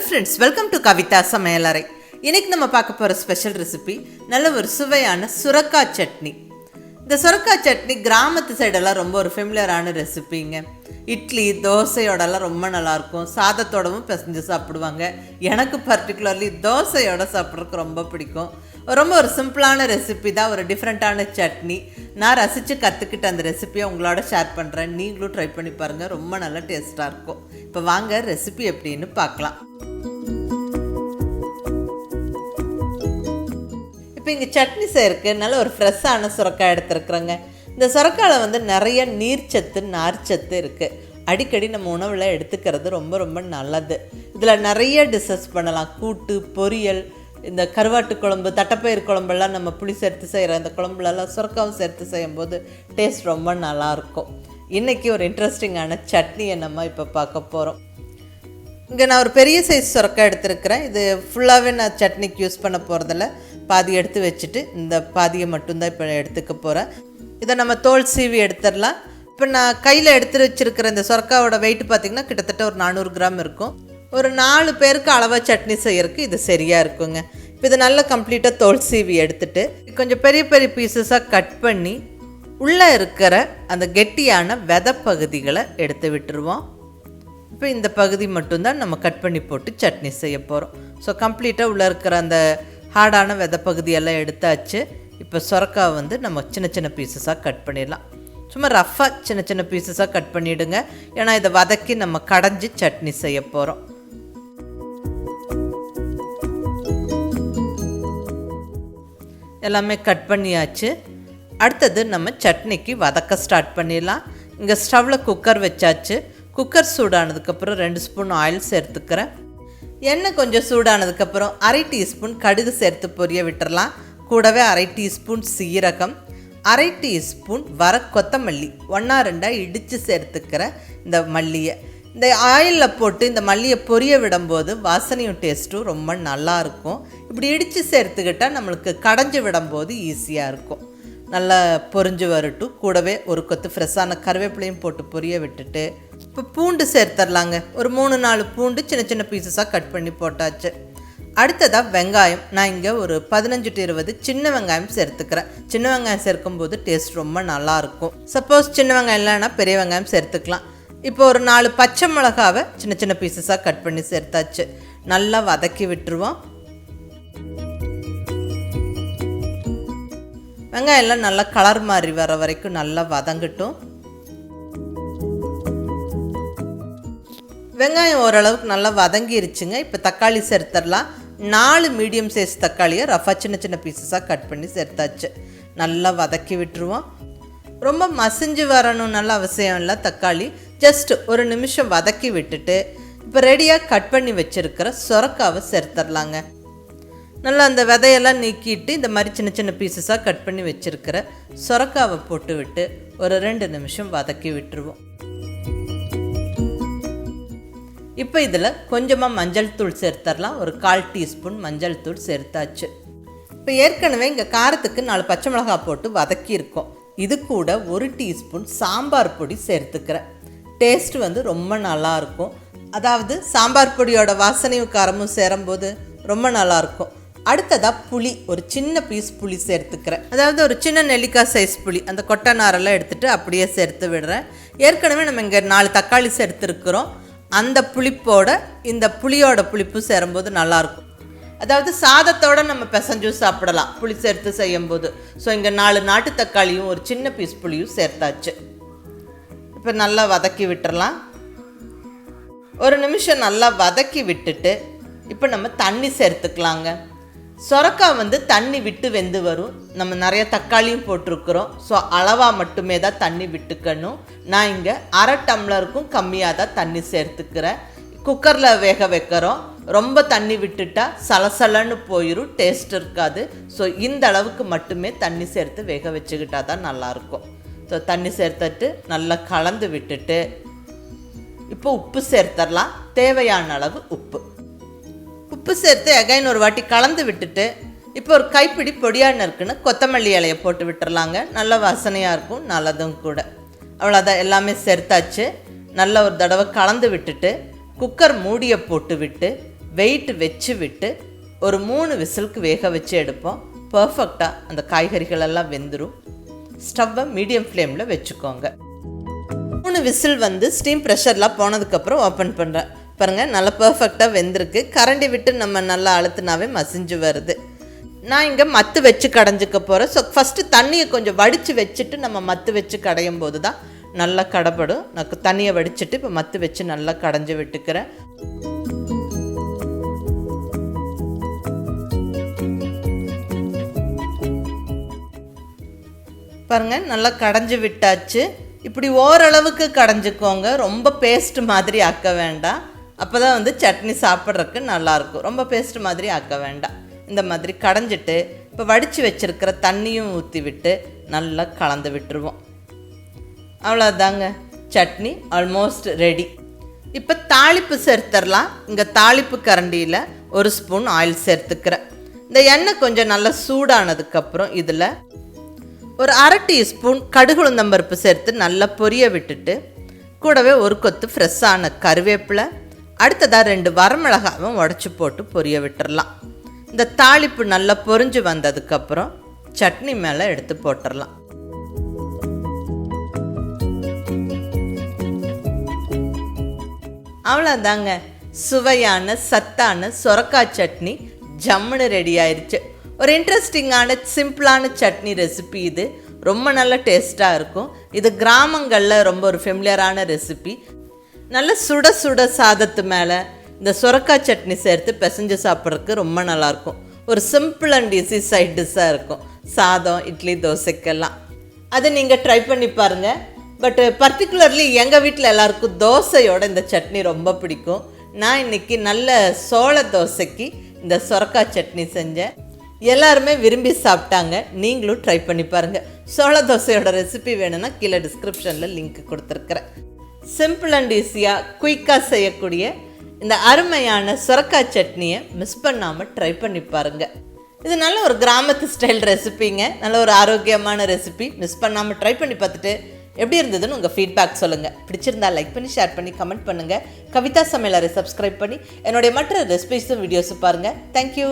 friends, welcome to KAVITHASAMAYALARAI. இன்னைக்கு நம்ம பார்க்க போற ஸ்பெஷல் ரெசிபி நல்ல ஒரு சுவையான சுரக்காய் சட்னி. இந்த சுரக்காய் சட்னி கிராமத்து சைடெல்லாம் ரொம்ப ஒரு ஃபெமிலியரான ரெசிபிங்க. இட்லி தோசையோடலாம் ரொம்ப நல்லாயிருக்கும். சாதத்தோடவும் பிசைஞ்சு சாப்பிடுவாங்க. எனக்கு பர்டிகுலர்லி தோசையோட சாப்பிட்றதுக்கு ரொம்ப பிடிக்கும். ரொம்ப ஒரு சிம்பிளான ரெசிபி தான், ஒரு டிஃப்ரெண்ட்டான சட்னி. நான் ரசித்து கற்றுக்கிட்ட அந்த ரெசிபியை உங்களோட ஷேர் பண்ணுறேன். நீங்களும் ட்ரை பண்ணி பாருங்கள், ரொம்ப நல்லா டேஸ்ட்டாக இருக்கும். இப்போ வாங்க ரெசிபி எப்படின்னு பார்க்கலாம். இப்போ இங்கே சட்னி செய்யறதுக்கு நல்ல ஒரு ஃப்ரெஷ்ஷான சுரக்காய் எடுத்துருக்குறேங்க. இந்த சுரக்காயில் நிறைய நீர்ச்சத்து நார்ச்சத்து இருக்குது. அடிக்கடி நம்ம உணவில் எடுத்துக்கிறது ரொம்ப ரொம்ப நல்லது. இதில் நிறைய டிஷ்ஷஸ் பண்ணலாம். கூட்டு, பொரியல், இந்த கருவாட்டு குழம்பு, தட்டைப்பயிர் குழம்பெல்லாம் நம்ம புளி சேர்த்து செய்கிற இந்த குழம்புலலாம் சுரக்காவும் சேர்த்து செய்யும்போது டேஸ்ட் ரொம்ப நல்லாயிருக்கும். இன்றைக்கி ஒரு இன்ட்ரெஸ்டிங்கான சட்னியை நம்ம இப்போ பார்க்க போகிறோம். இங்கே நான் ஒரு பெரிய சைஸ் சுரக்காய் எடுத்துருக்கிறேன். இது ஃபுல்லாகவே நான் சட்னிக்கு யூஸ் பண்ண போகிறதில்ல. பாதி எடுத்து வச்சுட்டு இந்த பாதியை மட்டும்தான் இப்போ எடுத்துக்க போகிறேன். இதை நம்ம தோல் சீவி எடுத்துடலாம். இப்போ நான் கையில் எடுத்து வச்சுருக்கிற இந்த சுரக்காவோட வெயிட் பார்த்திங்கன்னா கிட்டத்தட்ட ஒரு 400 கிராம் இருக்கும். ஒரு 4 பேருக்கு அளவாக சட்னி செய்யறதுக்கு இது சரியாக இருக்குங்க. இப்போ இதை நல்லா கம்ப்ளீட்டாக தோல் சீவி எடுத்துட்டு கொஞ்சம் பெரிய பெரிய பீசஸாக கட் பண்ணி உள்ளே இருக்கிற அந்த கெட்டியான விதை பகுதிகளை எடுத்து விட்டுருவோம். இப்போ இந்த பகுதி மட்டும்தான் நம்ம கட் பண்ணி போட்டு சட்னி செய்ய போகிறோம். ஸோ கம்ப்ளீட்டாக உள்ளே இருக்கிற அந்த ஹார்டான விதை பகுதியெல்லாம் எடுத்தாச்சு. இப்போ சுரக்காய் நம்ம சின்ன சின்ன பீசஸாக கட் பண்ணிடலாம். சும்மா ரஃப்பாக சின்ன சின்ன பீசஸாக கட் பண்ணிவிடுங்க. ஏன்னா இதை வதக்கி நம்ம கடைஞ்சி சட்னி செய்ய போகிறோம். எல்லாமே கட் பண்ணியாச்சு. அடுத்தது நம்ம சட்னிக்கு வதக்க ஸ்டார்ட் பண்ணிடலாம். இங்கே ஸ்டவ்வில் குக்கர் வச்சாச்சு. குக்கர் சூடானதுக்கப்புறம் 2 ஸ்பூன் ஆயில் சேர்த்துக்கிறேன். எண்ணெய் கொஞ்சம் சூடானதுக்கப்புறம் 1/2 டீஸ்பூன் கடுகு சேர்த்து பொரிய விட்டுறலாம். கூடவே 1/2 டீஸ்பூன் சீரகம், 1/2 டீஸ்பூன் கொத்தமல்லி 1-2 இடித்து சேர்த்துக்கிற இந்த மல்லியை இந்த ஆயிலில் போட்டு இந்த மல்லியை பொரிய விடும்போது வாசனையும் டேஸ்ட்டும் ரொம்ப நல்லாயிருக்கும். இப்படி இடித்து சேர்த்துக்கிட்டால் நம்மளுக்கு கடைஞ்சி விடும்போது ஈஸியாக இருக்கும். நல்லா பொரிஞ்சு வரட்டும். கூடவே ஒரு கொத்து ஃப்ரெஷ்ஷான கருவேப்பிலையும் போட்டு பொரிய விட்டுட்டு இப்போ பூண்டு சேர்த்துடலாங்க. ஒரு 3-4 பூண்டு சின்ன சின்ன பீசஸாக கட் பண்ணி போட்டாச்சு. அடுத்ததாக வெங்காயம். நான் இங்கே ஒரு 15-20 சின்ன வெங்காயம் சேர்த்துக்கிறேன். சின்ன வெங்காயம் சேர்க்கும்போது டேஸ்ட் ரொம்ப நல்லாயிருக்கும். சப்போஸ் சின்ன வெங்காயம் இல்லைன்னா பெரிய வெங்காயம் சேர்த்துக்கலாம். இப்போ ஒரு 4 பச்சை மிளகாவை சின்ன சின்ன பீசஸாக கட் பண்ணி சேர்த்தாச்சு. நல்லா வதக்கி விட்டுருவோம். வெங்காயம் எல்லாம் நல்லா கலர் மாறி வர வரைக்கும் நல்லா வதங்கட்டும். வெங்காயம் ஓரளவுக்கு நல்லா வதங்கிருச்சுங்க. இப்போ தக்காளி சேர்த்துடலாம். 4 மீடியம் சைஸ் தக்காளியை ரஃபாக சின்ன சின்ன பீசஸாக கட் பண்ணி சேர்த்தாச்சு. நல்லா வதக்கி விட்டுருவோம். ரொம்ப மசிஞ்சு வரணும் நல்ல அவசியம் இல்லை. தக்காளி ஜஸ்ட் ஒரு நிமிஷம் வதக்கி விட்டுட்டு இப்போ ரெடியாக கட் பண்ணி வச்சுருக்கிற சுரக்காவை சேர்த்துடலாங்க. நல்லா அந்த விதையெல்லாம் நீக்கிட்டு இந்த மாதிரி சின்ன சின்ன பீசஸாக கட் பண்ணி வச்சுருக்கிற சுரக்காவை போட்டு விட்டு ஒரு 2 நிமிஷம் வதக்கி விட்டுருவோம். இப்போ இதில் கொஞ்சமாக மஞ்சள் தூள் சேர்த்துடலாம். ஒரு 1/4 டீஸ்பூன் மஞ்சள் தூள் சேர்த்தாச்சு. இப்போ ஏற்கனவே இங்கே காரத்துக்கு 4 பச்சை மிளகாய் போட்டு வதக்கியிருக்கோம். இது கூட 1 டீஸ்பூன் சாம்பார் பொடி சேர்த்துக்கிறேன். டேஸ்ட் ரொம்ப நல்லாயிருக்கும். அதாவது சாம்பார் பொடியோட வாசனையும் காரமும் சேரும்போது ரொம்ப நல்லாயிருக்கும். அடுத்ததாக புளி, ஒரு சின்ன பீஸ் புளி சேர்த்துக்கிறேன். அதாவது ஒரு சின்ன நெல்லிக்காய் சைஸ் புளி, அந்த கொட்டை நாரெல்லாம் எடுத்துகிட்டு அப்படியே சேர்த்து விடுறேன். ஏற்கனவே நம்ம இங்கே 4 தக்காளி சேர்த்துருக்குறோம். அந்த புளிப்போட இந்த புளியோட புளிப்பு சேரும்போது நல்லாயிருக்கும். அதாவது சாதத்தோடு நம்ம பிசைஞ்சும் சாப்பிடலாம் புளி சேர்த்து செய்யும்போது. ஸோ இங்கே 4 நாட்டு தக்காளியும் ஒரு சின்ன பீஸ் புளியும் சேர்த்தாச்சு. இப்போ நல்லா வதக்கி விட்டுறலாம். ஒரு நிமிஷம் நல்லா வதக்கி விட்டுட்டு இப்போ நம்ம தண்ணி சேர்த்துக்கலாங்க. சுரக்காய் தண்ணி விட்டு வெந்து வரும். நம்ம நிறைய தக்காளியும் போட்டிருக்கிறோம். ஸோ அளவாக மட்டுமே தான் தண்ணி விட்டுக்கணும். நான் இங்கே 1/2 டம்ளருக்கும் கம்மியாக தான் தண்ணி சேர்த்துக்கிறேன். குக்கரில் வேக வைக்கிறோம். ரொம்ப தண்ணி விட்டுட்டா சலசலன்னு போயிடும், டேஸ்ட் இருக்காது. ஸோ இந்த அளவுக்கு மட்டுமே தண்ணி சேர்த்து வேக வச்சுக்கிட்டா தான் நல்லாயிருக்கும். ஸோ தண்ணி சேர்த்துட்டு நல்லா கலந்து விட்டுட்டு இப்போ உப்பு சேர்த்துடலாம். தேவையான அளவு உப்பு சேர்த்து அகைன் ஒரு வாட்டி கலந்து விட்டுட்டு இப்போ ஒரு கைப்பிடி பொடியான இருக்குன்னு கொத்தமல்லி இலையை போட்டு விட்டுறலாங்க. நல்ல வாசனையாக இருக்கும், நல்லதும் கூட. அவ்வளோதான், எல்லாமே சேர்த்தாச்சு. நல்ல ஒரு தடவை கலந்து விட்டுட்டு குக்கர் மூடியை போட்டு விட்டு வெயிட் வச்சு விட்டு ஒரு 3 விசிலுக்கு வேக வச்சு எடுப்போம். பர்ஃபெக்டாக அந்த காய்கறிகள் எல்லாம் வெந்துடும். ஸ்டவ்வை மீடியம் ஃப்ளேமில் வச்சுக்கோங்க. 3 விசில் ஸ்டீம் ப்ரெஷர்லாம் போனதுக்கப்புறம் ஓப்பன் பண்ணுறேன். பாருங்கள், நல்லா பர்ஃபெக்டாக வெந்திருக்கு. கரண்டி விட்டு நம்ம நல்லா அழுத்தினாவே மசிஞ்சு வருது. நான் இங்கே மத்து வச்சு கடைஞ்சிக்க போகிறேன். ஸோ ஃபஸ்ட்டு தண்ணியை கொஞ்சம் வடித்து வச்சுட்டு நம்ம மத்து வச்சு கடையும் போது தான் நல்லா கடைப்படும். நான் தண்ணியை வடிச்சிட்டு இப்போ மத்து வச்சு நல்லா கடைஞ்சி விட்டுக்கிறேன். பாருங்கள், நல்லா கடைஞ்சி விட்டாச்சு. இப்படி ஓரளவுக்கு கடைஞ்சிக்கோங்க, ரொம்ப பேஸ்ட் மாதிரி ஆக்க வேண்டாம். அப்போ தான் சட்னி சாப்பிட்றதுக்கு நல்லாயிருக்கும். ரொம்ப பேஸ்ட் மாதிரி ஆக்க வேண்டாம். இந்த மாதிரி கடைஞ்சிட்டு இப்போ வடித்து வச்சுருக்கிற தண்ணியும் ஊற்றி விட்டு நல்லா கலந்து விட்டுருவோம். அவ்வளோதாங்க, சட்னி ஆல்மோஸ்ட் ரெடி. இப்போ தாளிப்பு சேர்த்துடலாம். இங்கே தாளிப்பு கரண்டியில் 1 ஸ்பூன் ஆயில் சேர்த்துக்கிறேன். இந்த எண்ணெய் கொஞ்சம் நல்லா சூடானதுக்கப்புறம் இதில் ஒரு 1/2 டீஸ்பூன் கடுகு உளுந்தம்பருப்பு சேர்த்து நல்லா பொரிய விட்டுட்டு கூடவே 1 கொத்து ஃப்ரெஷ்ஷான கருவேப்பிலை, அடுத்ததாக 2 வரமிளகாவும் உடச்சி போட்டு பொரிய விட்டுறலாம். இந்த தாளிப்பு நல்லா பொரிஞ்சு வந்ததுக்கப்புறம் சட்னி மேலே எடுத்து போட்டுடலாம். அவ்வளோதாங்க, சுவையான சத்தான சொரக்காய் சட்னி ஜம்முன்னு ரெடி ஆயிடுச்சு. ஒரு இன்ட்ரெஸ்டிங்கான சிம்பிளான சட்னி ரெசிபி இது. ரொம்ப நல்ல டேஸ்ட்டாக இருக்கும். இது கிராமங்களில் ரொம்ப ஒரு ஃபெமிலியரான ரெசிபி. நல்ல சுட சுட சாதத்து மேலே இந்த சொரக்காய் சட்னி சேர்த்து பிசைஞ்சு சாப்பிட்றதுக்கு ரொம்ப நல்லாயிருக்கும். ஒரு சிம்பிள் அண்ட் ஈஸி சைட் டிஷ்ஷாக இருக்கும் சாதம், இட்லி, தோசைக்கெல்லாம். அதை நீங்கள் ட்ரை பண்ணி பாருங்கள். பட் பர்டிகுலர்லி எங்கள் வீட்டில் எல்லாருக்கும் தோசையோட இந்த சட்னி ரொம்ப பிடிக்கும். நான் இன்றைக்கி நல்ல சோள தோசைக்கு இந்த சொரக்காய் சட்னி செஞ்சேன். எல்லாருமே விரும்பி சாப்பிட்டாங்க. நீங்களும் ட்ரை பண்ணி பாருங்கள். சோள தோசையோட ரெசிபி வேணும்னா கீழே டிஸ்கிரிப்ஷனில் லிங்க் கொடுத்துருக்குறேன். சிம்பிள் அண்ட் ஈஸியாக குயிக்காக செய்யக்கூடிய இந்த அருமையான சொரக்காய் சட்னியை மிஸ் பண்ணாமல் ட்ரை பண்ணி பாருங்கள். இது நல்ல ஒரு கிராமத்து ஸ்டைல் ரெசிபிங்க. நல்ல ஒரு ஆரோக்கியமான ரெசிபி. மிஸ் பண்ணாமல் ட்ரை பண்ணி பார்த்துட்டு எப்படி இருந்ததுன்னு உங்கள் ஃபீட்பேக் சொல்லுங்கள். பிடிச்சிருந்தா லைக் பண்ணி, ஷேர் பண்ணி, கமெண்ட் பண்ணுங்கள். கவிதா சமையலறை சப்ஸ்கிரைப் பண்ணி என்னுடைய மற்ற ரெசிபிஸும் வீடியோஸும் பாருங்கள். தேங்க்யூ.